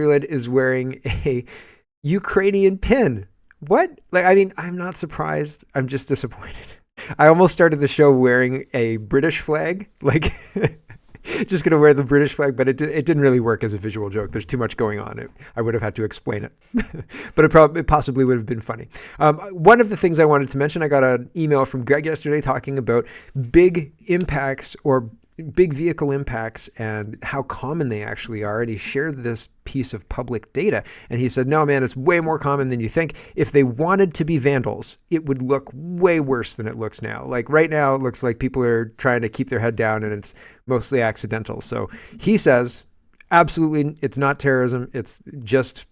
Freeland is wearing a Ukrainian pin. What? Like, I mean, I'm not surprised. I'm just disappointed. I almost started the show wearing a British flag, like just going to wear the British flag, but it didn't really work as a visual joke. There's too much going on. I would have had to explain it, but it possibly would have been funny. One of the things I wanted to mention, I got an email from Greg yesterday talking about big impacts or big vehicle impacts and how common they actually are. And he shared this piece of public data. And he said, no, man, it's way more common than you think. If they wanted to be vandals, it would look way worse than it looks now. Like right now, it looks like people are trying to keep their head down and it's mostly accidental. So he says, absolutely, it's not terrorism. It's just,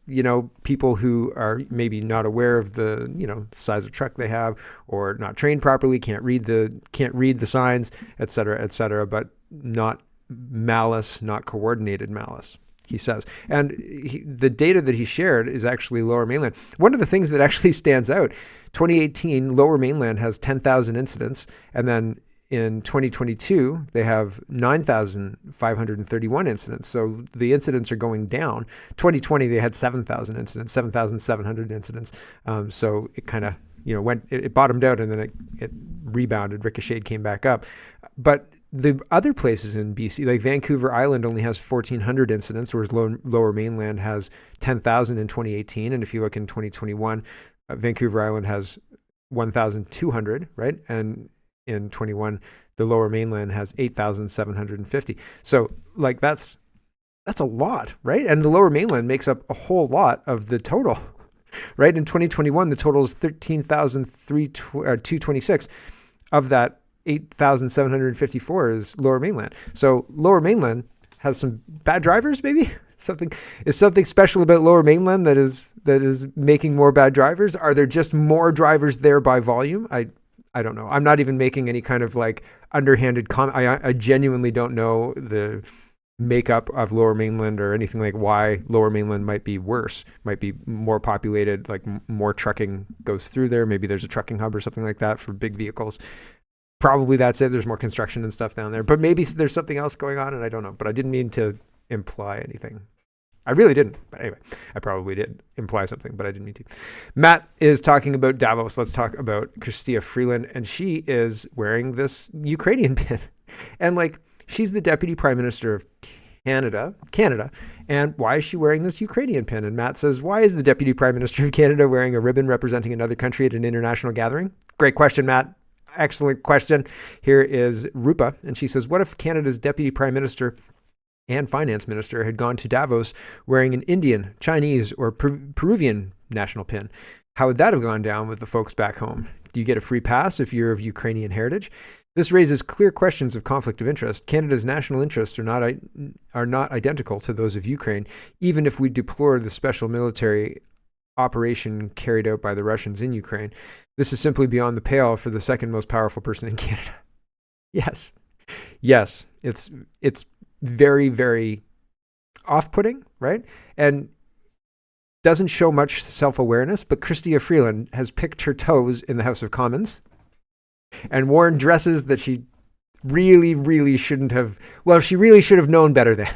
people who are maybe not aware of the, size of truck they have or not trained properly, can't read the signs, et cetera, but not malice, not coordinated malice, he says. And the data that he shared is actually Lower Mainland. One of the things that actually stands out, 2018, Lower Mainland has 10,000 incidents, and then in 2022, they have 9,531 incidents. So the incidents are going down. 2020, they had 7,000 incidents, 7,700 incidents. So it kind of, it bottomed out and then it rebounded, ricocheted, came back up. But the other places in BC, like Vancouver Island only has 1,400 incidents, whereas Lower Mainland has 10,000 in 2018. And if you look in 2021, Vancouver Island has 1,200, right? And in 21, the Lower Mainland has 8,750. So like that's a lot, right? And the Lower Mainland makes up a whole lot of the total, right? In 2021, the total is 13,226. Of that, 8,754 is Lower Mainland. So Lower Mainland has some bad drivers, maybe? Is something special about Lower Mainland that is making more bad drivers? Are there just more drivers there by volume? I don't know. I'm not even making any kind of like underhanded comment. I genuinely don't know the makeup of Lower Mainland or anything like why Lower Mainland might be worse, might be more populated, like more trucking goes through there. Maybe there's a trucking hub or something like that for big vehicles. Probably that's it. There's more construction and stuff down there, but maybe there's something else going on and I don't know, but I didn't mean to imply anything. I really didn't. But anyway, I probably did imply something, but I didn't mean to. Matt is talking about Davos. Let's talk about Chrystia Freeland. And she is wearing this Ukrainian pin. And like, she's the Deputy Prime Minister of Canada. And why is she wearing this Ukrainian pin? And Matt says, why is the Deputy Prime Minister of Canada wearing a ribbon representing another country at an international gathering? Great question, Matt. Excellent question. Here is Rupa. And she says, what if Canada's Deputy Prime Minister and Finance Minister had gone to Davos wearing an Indian, Chinese, or Peruvian national pin? How would that have gone down with the folks back home? Do you get a free pass if you're of Ukrainian heritage? This raises clear questions of conflict of interest. Canada's national interests are not identical to those of Ukraine, even if we deplore the special military operation carried out by the Russians in Ukraine. This is simply beyond the pale for the second most powerful person in Canada. Yes, it's very, very off-putting, right? And doesn't show much self-awareness, but Chrystia Freeland has picked her toes in the House of Commons and worn dresses that she really, really shouldn't have, well, she really should have known better than.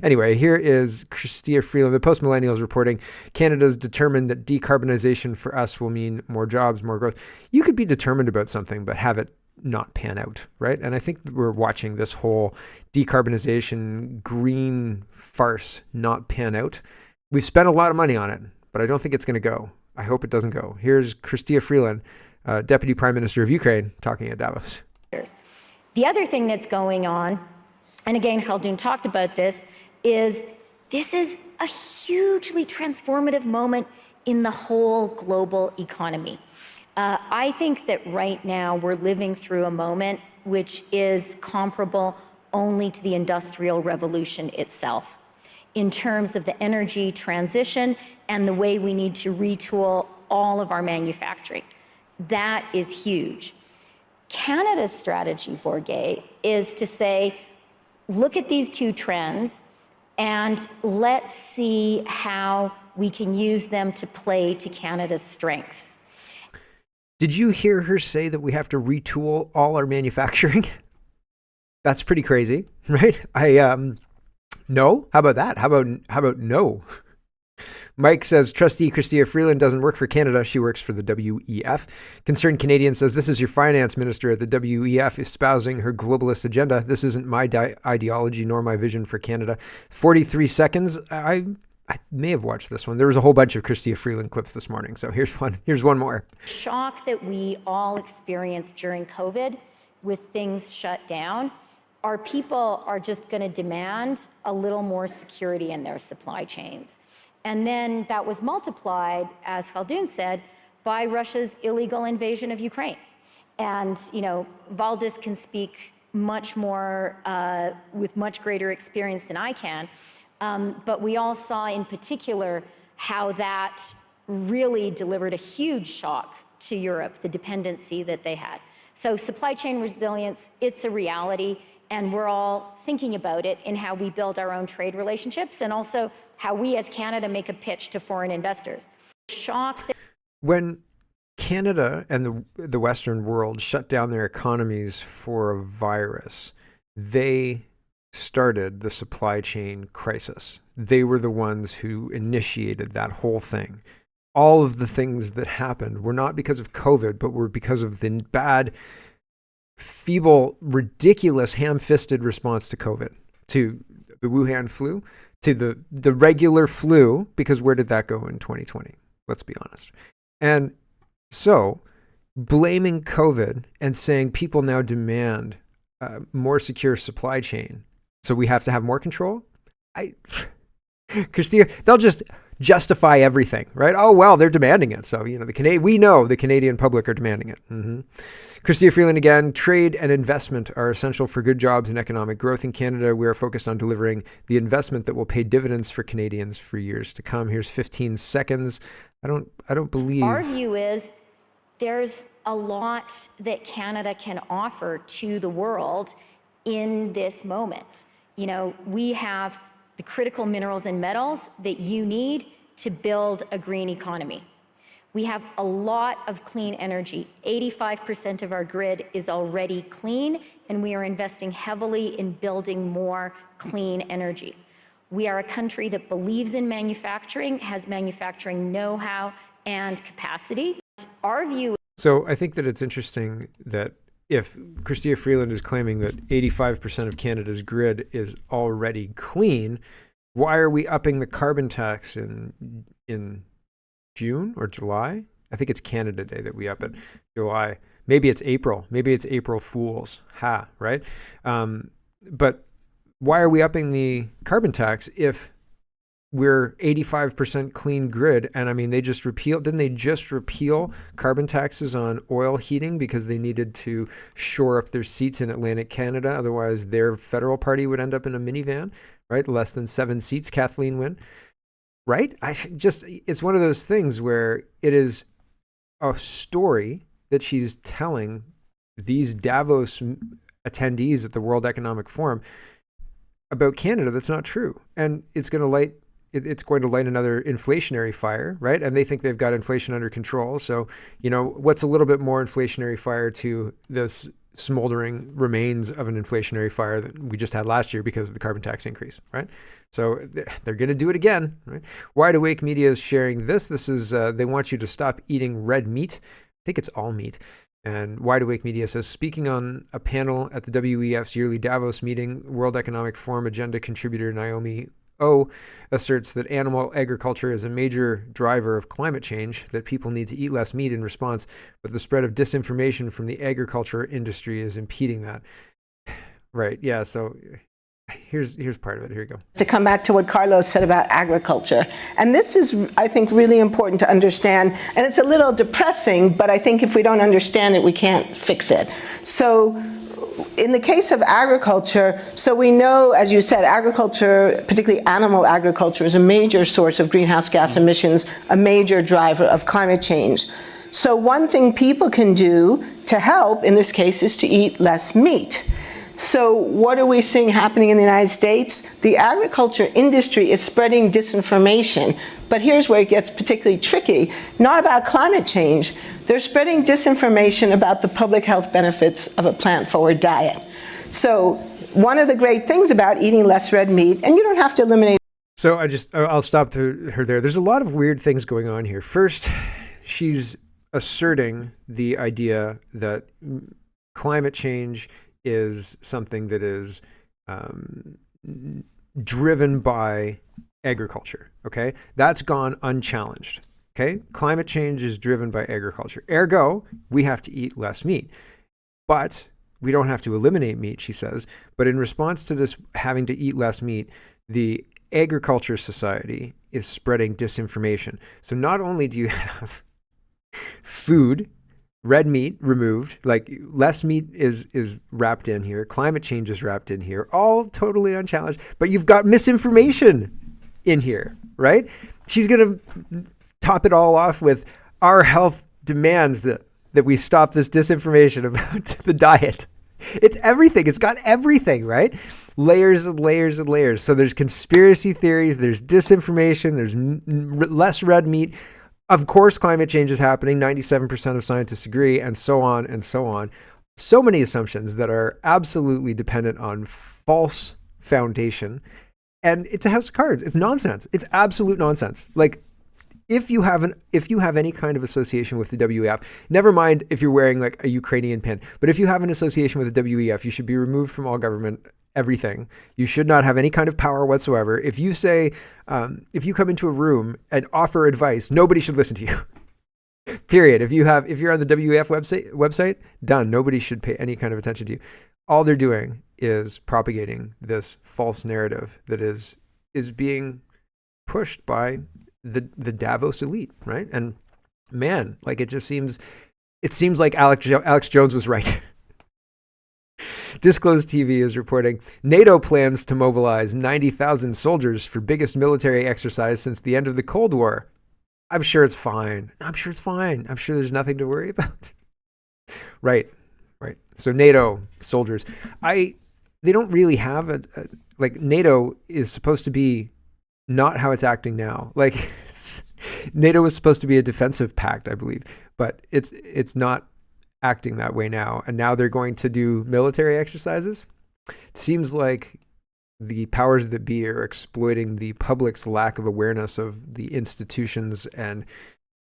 Anyway, here is Chrystia Freeland. The Post Millennials reporting, Canada's determined that decarbonization for us will mean more jobs, more growth. You could be determined about something, but have it not pan out, right? And I think we're watching this whole decarbonization green farce not pan out. We've spent a lot of money on it, but I don't think it's going to go. I hope it doesn't go. Here's Chrystia Freeland, Deputy Prime Minister of Ukraine, talking at Davos. The other thing that's going on, and again, Khaldun talked about this is a hugely transformative moment in the whole global economy. I think that right now we're living through a moment which is comparable only to the Industrial Revolution itself in terms of the energy transition and the way we need to retool all of our manufacturing. That is huge. Canada's strategy, Borge, is to say, look at these two trends and let's see how we can use them to play to Canada's strengths. Did you hear her say that we have to retool all our manufacturing? That's pretty crazy, right? No? How about that? How about no? Mike says, Trustee Chrystia Freeland doesn't work for Canada. She works for the WEF. Concerned Canadian says, this is your finance minister at the WEF espousing her globalist agenda. This isn't my ideology nor my vision for Canada. 43 seconds. I may have watched this one. There was a whole bunch of Chrystia Freeland clips this morning. So here's one more. Shock that we all experienced during COVID with things shut down. Our people are just going to demand a little more security in their supply chains. And then that was multiplied, as Khaldoon said, by Russia's illegal invasion of Ukraine. And, Valdis can speak much more, with much greater experience than I can. But we all saw in particular how that really delivered a huge shock to Europe, the dependency that they had. So supply chain resilience, it's a reality. And we're all thinking about it in how we build our own trade relationships and also how we as Canada make a pitch to foreign investors. When Canada and the Western world shut down their economies for a virus, they started the supply chain crisis. They were the ones who initiated that whole thing. All of the things that happened were not because of COVID, but were because of the bad, feeble, ridiculous, ham-fisted response to COVID, to the Wuhan flu, to the regular flu, because where did that go in 2020? Let's be honest. And so blaming COVID and saying people now demand more secure supply chain, so we have to have more control. Chrystia, they'll just justify everything, right? Oh, well, they're demanding it. So, we know the Canadian public are demanding it. Chrystia Freeland again, trade and investment are essential for good jobs and economic growth in Canada. We are focused on delivering the investment that will pay dividends for Canadians for years to come. Here's 15 seconds. I don't believe. Our view is there's a lot that Canada can offer to the world in this moment. We have the critical minerals and metals that you need to build a green economy. We have a lot of clean energy. 85% of our grid is already clean, and we are investing heavily in building more clean energy. We are a country that believes in manufacturing, has manufacturing know-how and capacity. Our view. So I think that it's interesting that if Chrystia Freeland is claiming that 85% of Canada's grid is already clean, why are we upping the carbon tax in June or July? I think it's Canada Day that we up it. July. Maybe it's April. Maybe it's April Fools. Right? But why are we upping the carbon tax if we're 85% clean grid? And didn't they just repeal carbon taxes on oil heating because they needed to shore up their seats in Atlantic Canada? Otherwise their federal party would end up in a minivan, right? Less than 7 seats, Kathleen Wynne, right? It's one of those things where it is a story that she's telling these Davos attendees at the World Economic Forum about Canada that's not true. And it's going to light another inflationary fire, right? And they think they've got inflation under control. So, what's a little bit more inflationary fire to this smoldering remains of an inflationary fire that we just had last year because of the carbon tax increase, right? So they're going to do it again, right? Wide Awake Media is sharing this. This is, they want you to stop eating red meat. I think it's all meat. And Wide Awake Media says, speaking on a panel at the WEF's yearly Davos meeting, World Economic Forum agenda contributor Naomi O asserts that animal agriculture is a major driver of climate change, that people need to eat less meat in response, but the spread of disinformation from the agriculture industry is impeding that. Right, yeah, so here's part of it. Here you go. To come back to what Carlos said about agriculture. And this is, I think, really important to understand. And it's a little depressing, but I think if we don't understand it, we can't fix it. So in the case of agriculture, so we know, as you said, agriculture, particularly animal agriculture, is a major source of greenhouse gas emissions, a major driver of climate change. So one thing people can do to help, in this case, is to eat less meat. So what are we seeing happening in the United States? The agriculture industry is spreading disinformation. But here's where it gets particularly tricky. Not about climate change. They're spreading disinformation about the public health benefits of a plant-forward diet. So one of the great things about eating less red meat, and you don't have to eliminate. So I'll stop her there. There's a lot of weird things going on here. First, she's asserting the idea that climate change is something that is driven by agriculture. Okay, that's gone unchallenged. Okay, climate change is driven by agriculture. Ergo, we have to eat less meat. But we don't have to eliminate meat, she says. But in response to this having to eat less meat, the agriculture society is spreading disinformation. So not only do you have food, red meat removed, like less meat is wrapped in here, climate change is wrapped in here, all totally unchallenged, but you've got misinformation in here, right? She's going to top it all off with our health demands that we stop this disinformation about the diet. It's everything. It's got everything, right? Layers and layers and layers. So there's conspiracy theories, there's disinformation, there's less red meat. Of course, climate change is happening. 97% of scientists agree, and so on and so on. So many assumptions that are absolutely dependent on false foundation. And it's a house of cards. It's nonsense. It's absolute nonsense. Like, if you have any kind of association with the WEF, never mind if you're wearing like a Ukrainian pin, but if you have an association with the WEF, you should be removed from all government, everything. You should not have any kind of power whatsoever. If you say, if you come into a room and offer advice, nobody should listen to you. Period. If you're on the WEF website, done. Nobody should pay any kind of attention to you. All they're doing is propagating this false narrative that is being pushed by the Davos elite, right? And man, like it seems like Alex Jones was right. Disclosed TV is reporting NATO plans to mobilize 90,000 soldiers for biggest military exercise since the end of the Cold War. I'm sure it's fine. I'm sure there's nothing to worry about. Right. So NATO soldiers, they don't really have like NATO is supposed to be not how it's acting now. Like NATO was supposed to be a defensive pact, I believe, but it's not acting that way now. And now they're going to do military exercises. It seems like the powers that be are exploiting the public's lack of awareness of the institutions and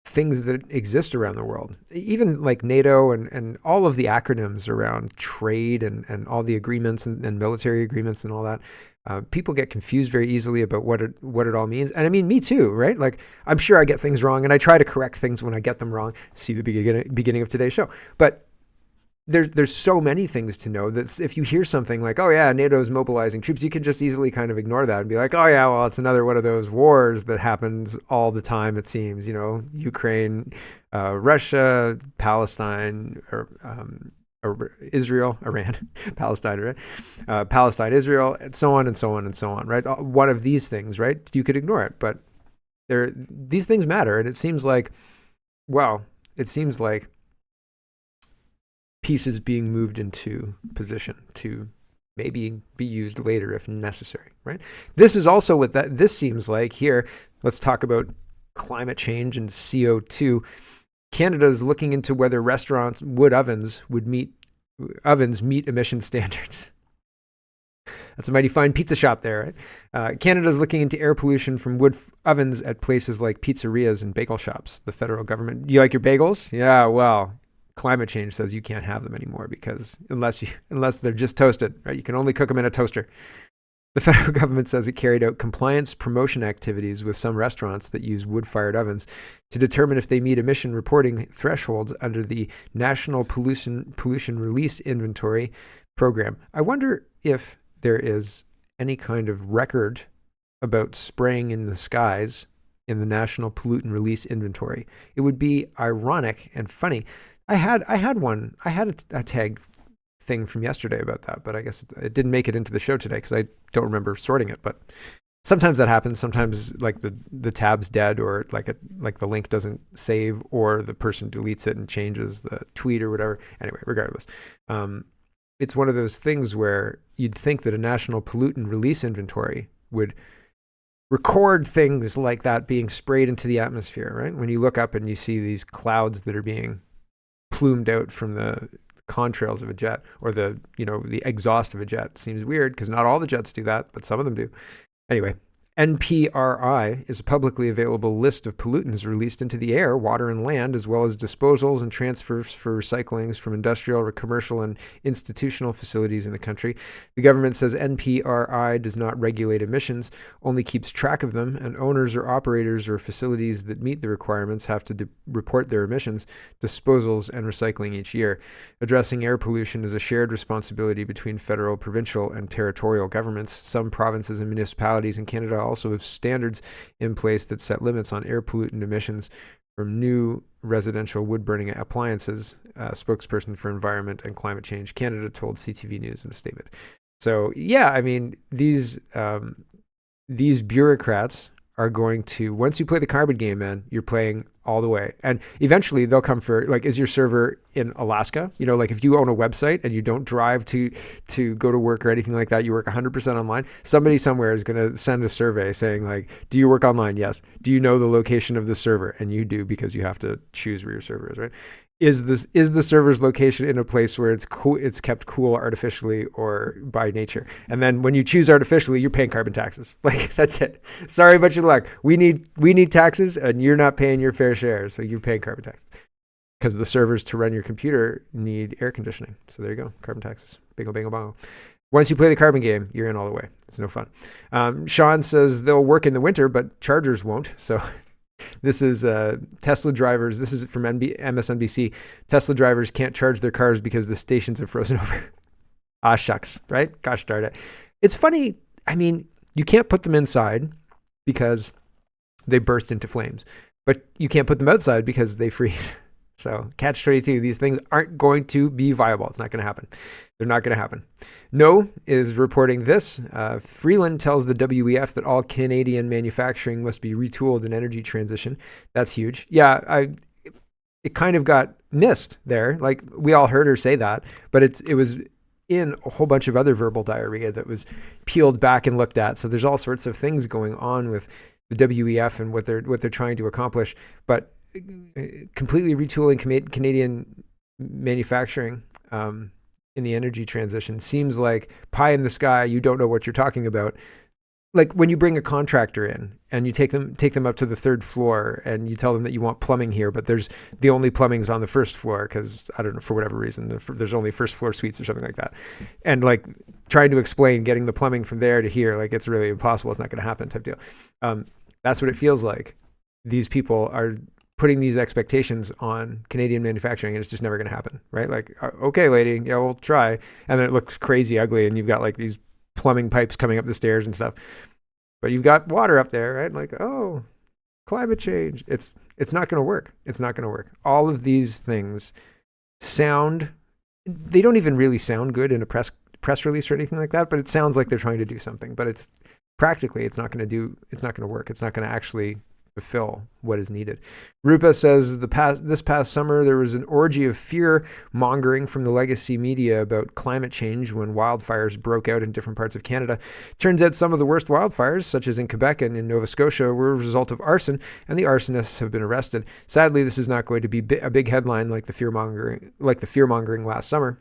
things that exist around the world. Even like NATO and all of the acronyms around trade and all the agreements and military agreements and all that. People get confused very easily about what it all means. And I mean, me too, right? Like, I'm sure I get things wrong, and I try to correct things when I get them wrong. See the beginning of today's show. But there's so many things to know that if you hear something like, oh yeah, NATO is mobilizing troops, you can just easily kind of ignore that and be like, oh yeah, well, it's another one of those wars that happens all the time, it seems, Ukraine, Russia, Palestine, or Israel, Iran, Palestine, right? Palestine, Israel, and so on and so on and so on, right? One of these things, right? You could ignore it, but these things matter. And it seems like pieces being moved into position to maybe be used later if necessary, right? This is also what this seems like here. Let's talk about climate change and CO2. Canada is looking into whether restaurants' wood ovens meet emission standards. That's a mighty fine pizza shop there, right? Canada is looking into air pollution from wood ovens at places like pizzerias and bagel shops. The federal government, you like your bagels? Yeah, well, climate change says you can't have them anymore because unless they're just toasted, right? You can only cook them in a toaster. The federal government says it carried out compliance promotion activities with some restaurants that use wood-fired ovens to determine if they meet emission reporting thresholds under the National Pollution Release Inventory program. I wonder if there is any kind of record about spraying in the skies in the National Pollutant Release Inventory. It would be ironic and funny. I had a tag thing from yesterday about that, but I guess it didn't make it into the show today because I don't remember sorting it. But sometimes that happens. Sometimes like the tab's dead, or like the link doesn't save, or the person deletes it and changes the tweet or whatever. Anyway, regardless, it's one of those things where you'd think that a national pollutant release inventory would record things like that being sprayed into the atmosphere, right? When you look up and you see these clouds that are being plumed out from the contrails of a jet, or the exhaust of a jet. Seems weird because not all the jets do that, but some of them do. Anyway, NPRI is a publicly available list of pollutants released into the air, water, and land, as well as disposals and transfers for recyclings from industrial, commercial, and institutional facilities in the country. The government says NPRI does not regulate emissions, only keeps track of them, and owners or operators or facilities that meet the requirements have to report their emissions, disposals, and recycling each year. Addressing air pollution is a shared responsibility between federal, provincial, and territorial governments. Some provinces and municipalities in Canada also have standards in place that set limits on air pollutant emissions from new residential wood-burning appliances, spokesperson for Environment and Climate Change Canada told CTV News in a statement. So, yeah, I mean, these bureaucrats are going to, once you play the carbon game, man, you're playing all the way. And eventually they'll come for, like, is your server in Alaska? Like if you own a website and you don't drive to go to work or anything like that, you work 100% online, somebody somewhere is going to send a survey saying, like, do you work online? Yes. Do you know the location of the server? And you do, because you have to choose where your server is, right? Is the server's location in a place where it's kept cool artificially or by nature? And then when you choose artificially, you're paying carbon taxes. Like, that's it. Sorry, but your luck. We need taxes, and you're not paying your fair share, so you're paying carbon taxes. Because the servers to run your computer need air conditioning. So there you go, carbon taxes. Bingo, bingo, bongo. Once you play the carbon game, you're in all the way. It's no fun. Sean says they'll work in the winter, but chargers won't. So this is Tesla drivers. This is from MSNBC. Tesla drivers can't charge their cars because the stations are frozen over. Ah, shucks, right? Gosh darn it. It's funny. I mean, you can't put them inside because they burst into flames, but you can't put them outside because they freeze. So catch-22, these things aren't going to be viable. It's not going to happen. They're not going to happen. No is reporting this. Freeland tells the WEF that all Canadian manufacturing must be retooled in energy transition. That's huge. Yeah, it kind of got missed there. Like, we all heard her say that, but it was in a whole bunch of other verbal diarrhea that was peeled back and looked at. So there's all sorts of things going on with the WEF and what they're trying to accomplish. But completely retooling Canadian manufacturing in the energy transition seems like pie in the sky. You don't know what you're talking about. Like when you bring a contractor in and you take them up to the third floor and you tell them that you want plumbing here, but the only plumbing's on the first floor because, I don't know, for whatever reason, there's only first floor suites or something like that. And like trying to explain getting the plumbing from there to here, like it's really impossible. It's not going to happen type deal. That's what it feels like. These people are putting these expectations on Canadian manufacturing, and it's just never going to happen, right? Like, okay, lady, yeah, we'll try. And then it looks crazy ugly, and you've got like these plumbing pipes coming up the stairs and stuff. But you've got water up there, right? Like, oh, climate change. It's not going to work. It's not going to work. All of these things they don't even really sound good in a press release or anything like that, but it sounds like they're trying to do something. But it's practically, it's not going to work. It's not going to actually fulfill what is needed. Rupa says this past summer there was an orgy of fear mongering from the legacy media about climate change when wildfires broke out in different parts of Canada. Turns out some of the worst wildfires, such as in Quebec and in Nova Scotia, were a result of arson, and the arsonists have been arrested. Sadly, this is not going to be a big headline like the fear mongering last summer.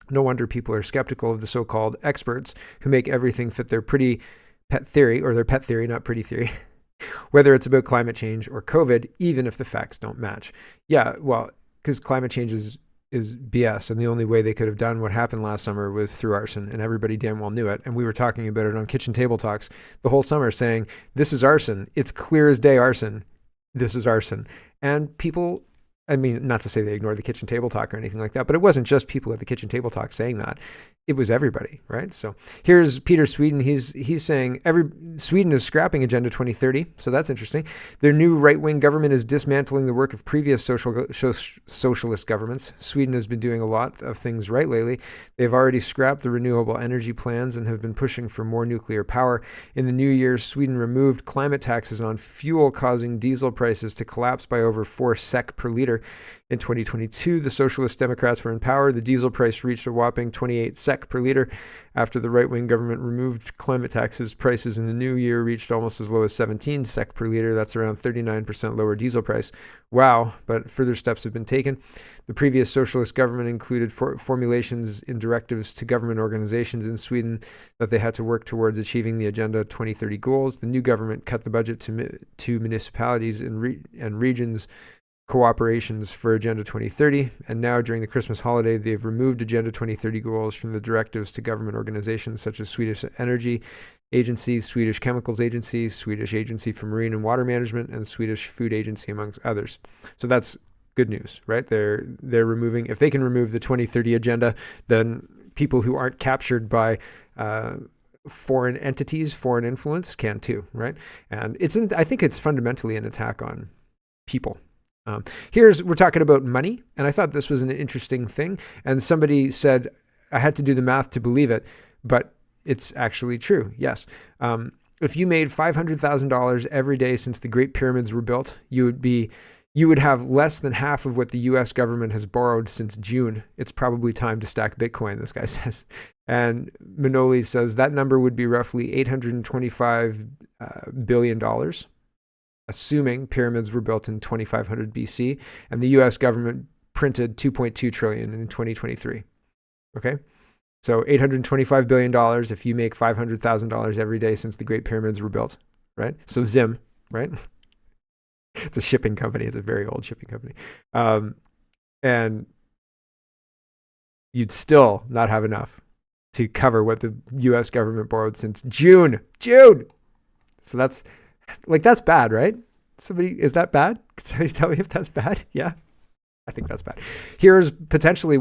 No wonder people are skeptical of the so-called experts who make everything fit their pretty pet theory, or their pet theory, not pretty theory. Whether it's about climate change or COVID, even if the facts don't match. Yeah, well, because climate change is BS, and the only way they could have done what happened last summer was through arson, and everybody damn well knew it. And we were talking about it on Kitchen Table Talks the whole summer, saying, this is arson. It's clear as day arson. This is arson. And people, I mean, not to say they ignored the Kitchen Table Talk or anything like that, but it wasn't just people at the Kitchen Table Talk saying that. It was everybody, right? So here's Peter Sweden. He's saying Sweden is scrapping Agenda 2030, so that's interesting. Their new right-wing government is dismantling the work of previous socialist governments. Sweden has been doing a lot of things right lately. They've already scrapped the renewable energy plans and have been pushing for more nuclear power. In the new year, Sweden removed climate taxes on fuel, causing diesel prices to collapse by over 4 SEK per liter. liter. In 2022, the Socialist Democrats were in power. The diesel price reached a whopping 28 SEK per liter. After the right-wing government removed climate taxes, prices in the new year reached almost as low as 17 SEK per liter. That's around 39% lower diesel price. Wow, but further steps have been taken. The previous socialist government included formulations in directives to government organizations in Sweden that they had to work towards achieving the Agenda 2030 goals. The new government cut the budget to municipalities and regions cooperations for Agenda 2030, and now during the Christmas holiday, they've removed Agenda 2030 goals from the directives to government organizations such as Swedish Energy Agency, Swedish Chemicals Agency, Swedish Agency for Marine and Water Management, and Swedish Food Agency, amongst others. So that's good news, right? They're removing, if they can remove the 2030 agenda, then people who aren't captured by foreign entities, foreign influence can too, right? And I think it's fundamentally an attack on people. We're talking about money, and I thought this was an interesting thing. And somebody said, I had to do the math to believe it, but it's actually true. Yes. If you made $500,000 every day since the Great Pyramids were built, you would have less than half of what the US government has borrowed since June. It's probably time to stack Bitcoin, this guy says. And Manoli says that number would be roughly $825 billion. Assuming pyramids were built in 2500 BC, and the US government printed 2.2 trillion in 2023. Okay? So $825 billion if you make $500,000 every day since the Great Pyramids were built, right? So Zim, right? It's a shipping company. It's a very old shipping company. And you'd still not have enough to cover what the US government borrowed since June. So that's bad, right? Is that bad? Can somebody tell me if that's bad? Yeah, I think that's bad. Here's potentially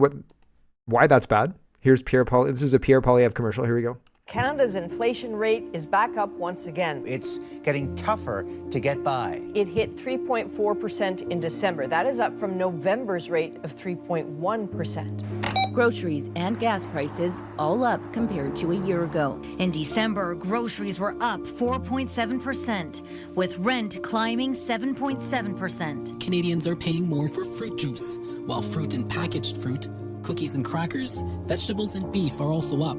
why that's bad. Here's Pierre Poilievre. This is a Pierre Poilievre commercial. Here we go. Canada's inflation rate is back up once again. It's getting tougher to get by. It hit 3.4% in December. That is up from November's rate of 3.1%. Groceries and gas prices all up compared to a year ago. In December, groceries were up 4.7%, with rent climbing 7.7%. Canadians are paying more for fruit juice, while fruit and packaged fruit, cookies and crackers, vegetables and beef are also up.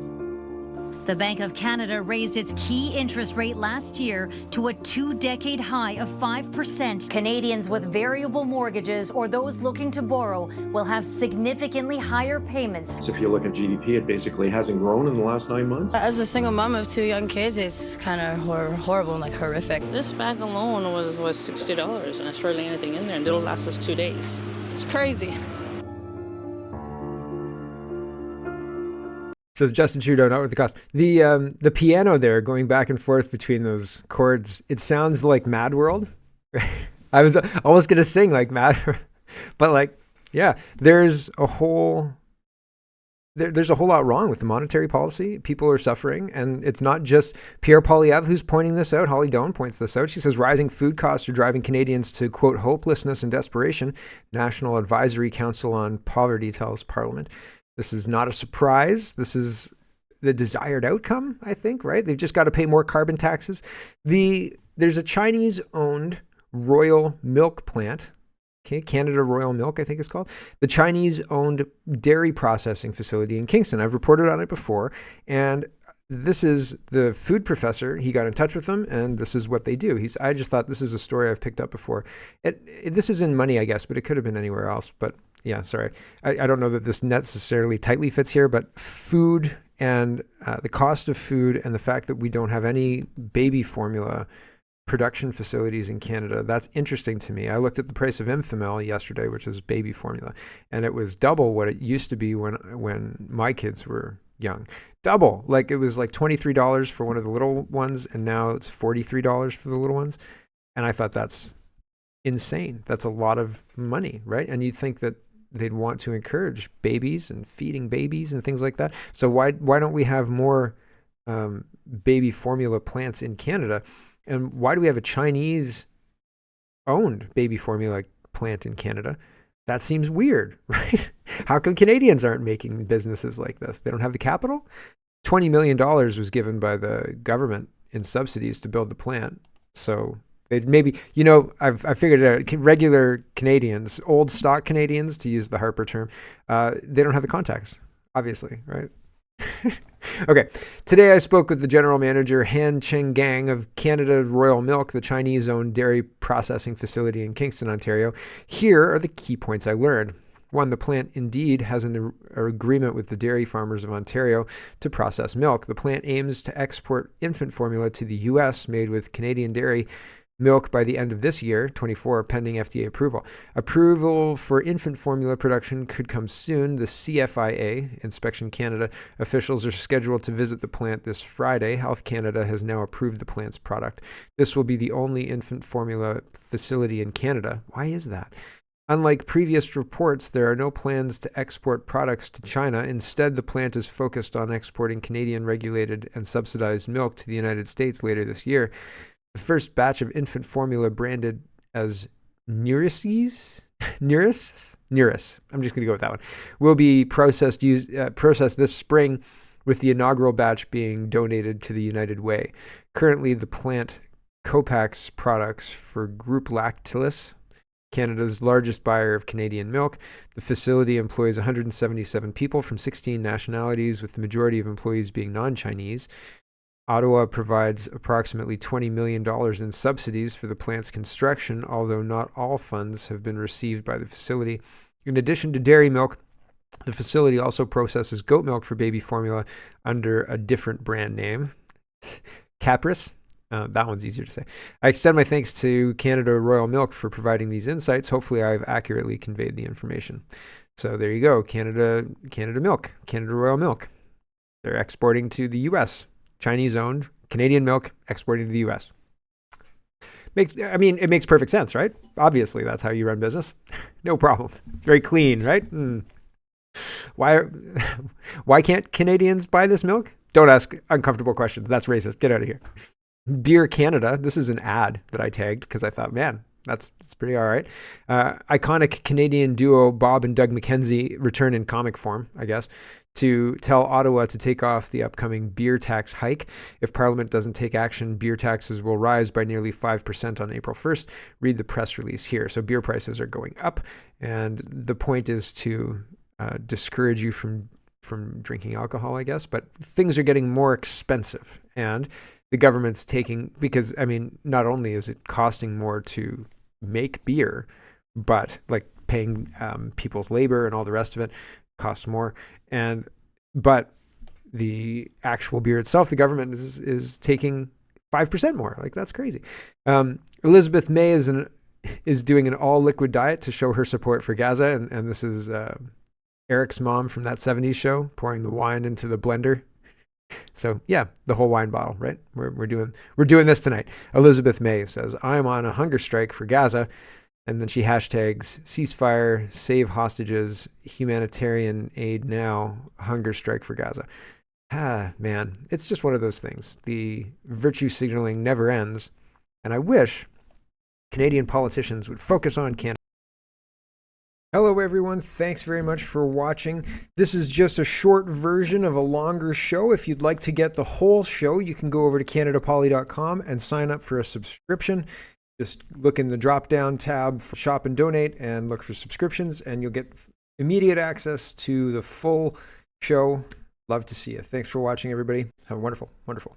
The Bank of Canada raised its key interest rate last year to a 2-decade high of 5%. Canadians with variable mortgages or those looking to borrow will have significantly higher payments. If you look at GDP, it basically hasn't grown in the last 9 months. As a single mom of 2 young kids, it's kind of horrible, like horrific. This bag alone was $60, and I started anything in there, and it'll last us 2 days. It's crazy. Says Justin Trudeau, not worth the cost. The piano there going back and forth between those chords, it sounds like Mad World. I was almost going to sing like Mad, but yeah, there's a whole lot wrong with the monetary policy. People are suffering, and it's not just Pierre Poilievre who's pointing this out. Holly Doan points this out. She says rising food costs are driving Canadians to, quote, hopelessness and desperation. National Advisory Council on Poverty tells Parliament. This is not a surprise. This is the desired outcome, I think, right? They've just got to pay more carbon taxes. There's a Chinese-owned Royal Milk plant, okay, Canada Royal Milk, I think it's called. The Chinese-owned dairy processing facility in Kingston. I've reported on it before, and this is the food professor. He got in touch with them, and this is what they do. I just thought this is a story I've picked up before. This is in money, I guess, but it could have been anywhere else. But yeah, sorry. I don't know that this necessarily tightly fits here, but food and the cost of food and the fact that we don't have any baby formula production facilities in Canada, that's interesting to me. I looked at the price of Enfamil yesterday, which is baby formula, and it was double what it used to be when my kids were young. Double. It was like $23 for one of the little ones, and now it's $43 for the little ones. And I thought that's insane. That's a lot of money, right? And you'd think that they'd want to encourage babies and feeding babies and things like that. So why don't we have more baby formula plants in Canada? And why do we have a Chinese-owned baby formula plant in Canada? That seems weird, right? How come Canadians aren't making businesses like this? They don't have the capital? $20 million was given by the government in subsidies to build the plant. So Maybe, I figured it out. Regular Canadians, old stock Canadians, to use the Harper term, they don't have the contacts, obviously, right? Okay. Today I spoke with the general manager, Han Cheng-gang of Canada Royal Milk, the Chinese-owned dairy processing facility in Kingston, Ontario. Here are the key points I learned. 1, the plant indeed has an agreement with the dairy farmers of Ontario to process milk. The plant aims to export infant formula to the U.S. made with Canadian dairy milk by the end of this year, 24, pending FDA approval. Approval for infant formula production could come soon. The CFIA, Inspection Canada, officials are scheduled to visit the plant this Friday. Health Canada has now approved the plant's product. This will be the only infant formula facility in Canada. Why is that? Unlike previous reports, there are no plans to export products to China. Instead, the plant is focused on exporting Canadian regulated and subsidized milk to the United States later this year. The first batch of infant formula branded as Neuris, I'm just going to go with that one, will be processed this spring, with the inaugural batch being donated to the United Way. Currently, the plant co-packs products for Groupe Lactalis, Canada's largest buyer of Canadian milk. The facility employs 177 people from 16 nationalities, with the majority of employees being non-Chinese. Ottawa provides approximately $20 million in subsidies for the plant's construction, although not all funds have been received by the facility. In addition to dairy milk, the facility also processes goat milk for baby formula under a different brand name, Capris. That one's easier to say. I extend my thanks to Canada Royal Milk for providing these insights. Hopefully I've accurately conveyed the information. So there you go, Canada Milk, Canada Royal Milk. They're exporting to the U.S., Chinese-owned Canadian milk exporting to the U.S. It makes perfect sense, right? Obviously, that's how you run business. No problem. It's very clean, right? Why can't Canadians buy this milk? Don't ask uncomfortable questions. That's racist. Get out of here. Beer Canada. This is an ad that I tagged because I thought, man, that's pretty all right. Iconic Canadian duo Bob and Doug McKenzie return in comic form, I guess, to tell Ottawa to take off the upcoming beer tax hike. If Parliament doesn't take action, beer taxes will rise by nearly 5% on April 1st. Read the press release here. So beer prices are going up, and the point is to discourage you from drinking alcohol, I guess. But things are getting more expensive, and the government's taking, because, not only is it costing more to make beer, but like paying people's labor and all the rest of it costs more. But the actual beer itself, the government is taking 5% more. Like, that's crazy. Elizabeth May is doing an all liquid diet to show her support for Gaza. And this is Eric's mom from that 70s show pouring the wine into the blender. So yeah, the whole wine bottle, right? We're doing this tonight. Elizabeth May says, "I'm on a hunger strike for Gaza," and then she hashtags ceasefire, save hostages, humanitarian aid now, hunger strike for Gaza. Man, it's just one of those things. The virtue signaling never ends, and I wish Canadian politicians would focus on Canada. Hello everyone, thanks very much for watching. This is just a short version of a longer show. If you'd like to get the whole show, you can go over to CanadaPoly.com and sign up for a subscription. Just look in the drop-down tab for Shop and Donate and look for subscriptions, and you'll get immediate access to the full show. Love to see you. Thanks for watching, everybody. Have a wonderful, wonderful